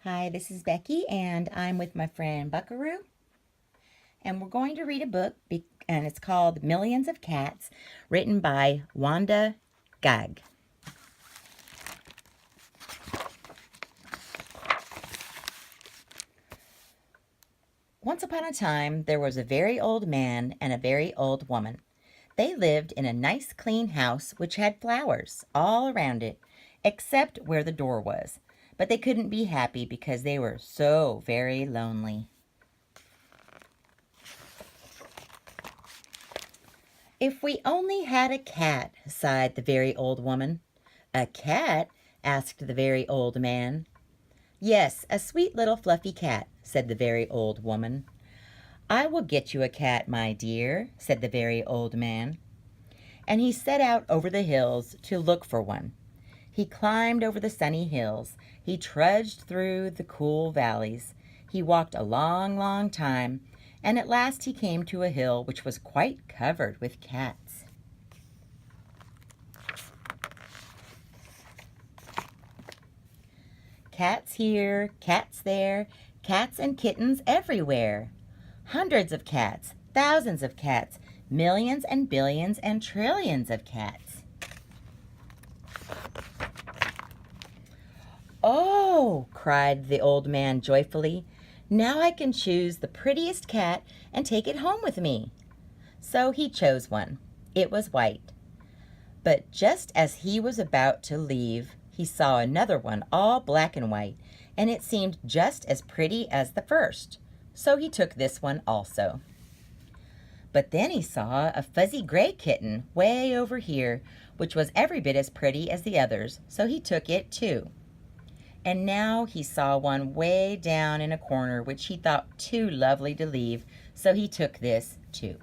Hi, this is Becky, and I'm with my friend Buckaroo, and we're going to read a book, and it's called Millions of Cats, written by Wanda Gág. Once upon a time, there was a very old man and a very old woman. They lived in a nice, clean house which had flowers all around it, except where the door was. But they couldn't be happy because they were so very lonely. "If we only had a cat," sighed the very old woman. "A cat?" asked the very old man. "Yes, a sweet little fluffy cat," said the very old woman. "I will get you a cat, my dear," said the very old man. And he set out over the hills to look for one. He climbed over the sunny hills. He trudged through the cool valleys. He walked a long, long time, and at last he came to a hill which was quite covered with cats. Cats here, cats there, cats and kittens everywhere. Hundreds of cats, thousands of cats, millions and billions and trillions of cats. "Oh," cried the old man joyfully, "now I can choose the prettiest cat and take it home with me." So he chose one. It was white. But just as he was about to leave, he saw another one all black and white, and it seemed just as pretty as the first. So he took this one also. But then he saw a fuzzy gray kitten way over here, which was every bit as pretty as the others, so he took it too. And now he saw one way down in a corner which he thought too lovely to leave, so he took this too.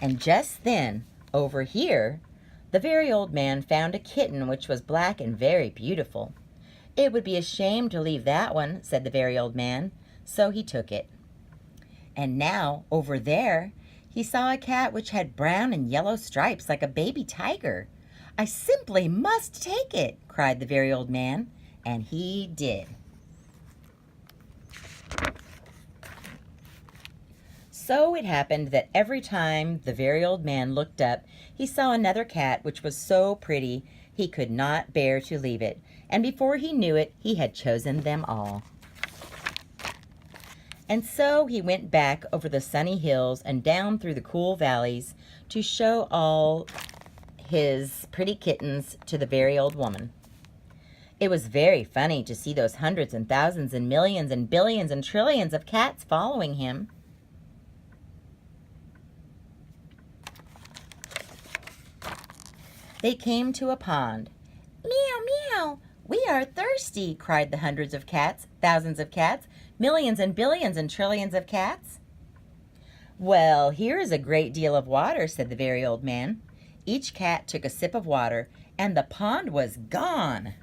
And just then, over here, the very old man found a kitten which was black and very beautiful. "It would be a shame to leave that one," said the very old man, so he took it. And now, over there, he saw a cat which had brown and yellow stripes like a baby tiger. "I simply must take it," cried the very old man, and he did. So it happened that every time the very old man looked up, he saw another cat which was so pretty he could not bear to leave it, and before he knew it, he had chosen them all. And so he went back over the sunny hills and down through the cool valleys to show all his pretty kittens to the very old woman. It was very funny to see those hundreds and thousands and millions and billions and trillions of cats following him. They came to a pond. "Meow, meow, we are thirsty," cried the hundreds of cats, thousands of cats, millions and billions and trillions of cats. "Well, here is a great deal of water," said the very old man. Each cat took a sip of water, and the pond was gone.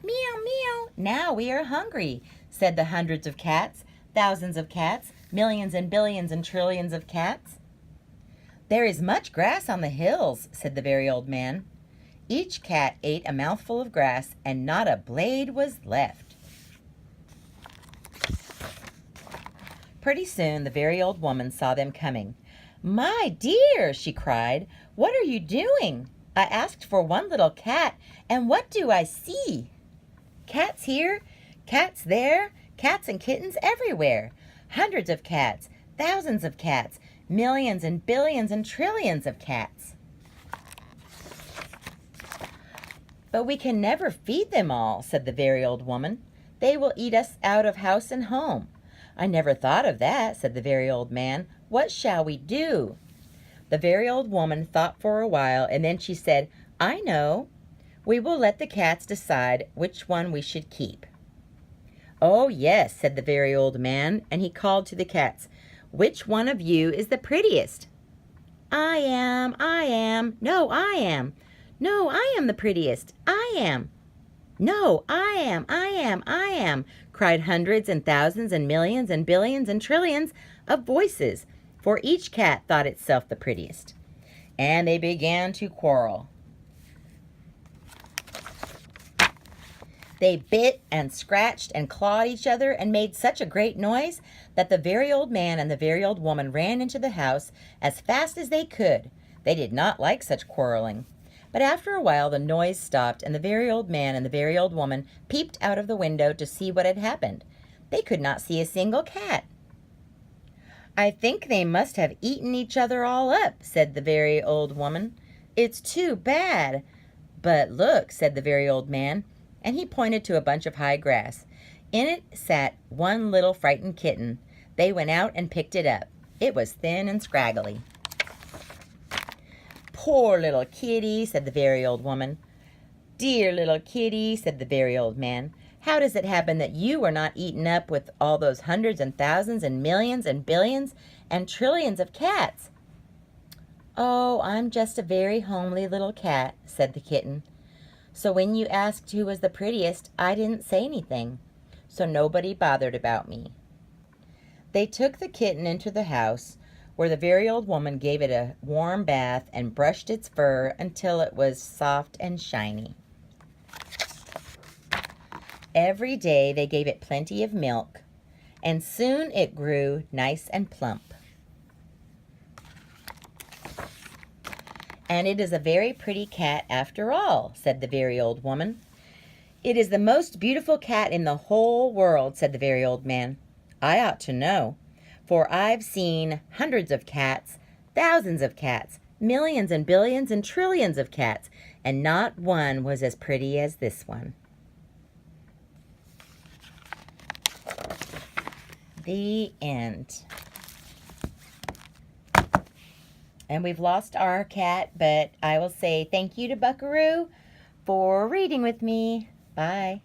"Meow, meow, now we are hungry," said the hundreds of cats, thousands of cats, millions and billions and trillions of cats. "There is much grass on the hills," said the very old man. Each cat ate a mouthful of grass, and not a blade was left. Pretty soon the very old woman saw them coming. "My dear," she cried, "what are you doing? I asked for one little cat, and what do I see? Cats here, cats there, cats and kittens everywhere. Hundreds of cats, thousands of cats, millions and billions and trillions of cats." "But we can never feed them all," said the very old woman. "They will eat us out of house and home." "I never thought of that," said the very old man. "What shall we do?" The very old woman thought for a while, and then she said, "I know. We will let the cats decide which one we should keep." "Oh, yes," said the very old man, and he called to the cats, "Which one of you is the prettiest?" I am. No, I am. No, I am the prettiest. I am. No, I am, cried hundreds and thousands and millions and billions and trillions of voices, for each cat thought itself the prettiest. And they began to quarrel. They bit and scratched and clawed each other and made such a great noise that the very old man and the very old woman ran into the house as fast as they could. They did not like such quarreling. But after a while the noise stopped, and the very old man and the very old woman peeped out of the window to see what had happened. They could not see a single cat. "I think they must have eaten each other all up," said the very old woman. "It's too bad." "But look," said the very old man, and he pointed to a bunch of high grass. In it sat one little frightened kitten. They went out and picked it up. It was thin and scraggly. "Poor little kitty," said the very old woman. "Dear little kitty," said the very old man. "How does it happen that you were not eaten up with all those hundreds and thousands and millions and billions and trillions of cats?" "Oh, I'm just a very homely little cat," said the kitten. "So when you asked who was the prettiest, I didn't say anything. So nobody bothered about me." They took the kitten into the house, where the very old woman gave it a warm bath and brushed its fur until it was soft and shiny. Every day they gave it plenty of milk, and soon it grew nice and plump. "And it is a very pretty cat after all," said the very old woman. "It is the most beautiful cat in the whole world," said the very old man. "I ought to know, for I've seen hundreds of cats, thousands of cats, millions and billions and trillions of cats, and not one was as pretty as this one." The end. And we've lost our cat, but I will say thank you to Buckaroo for reading with me. Bye.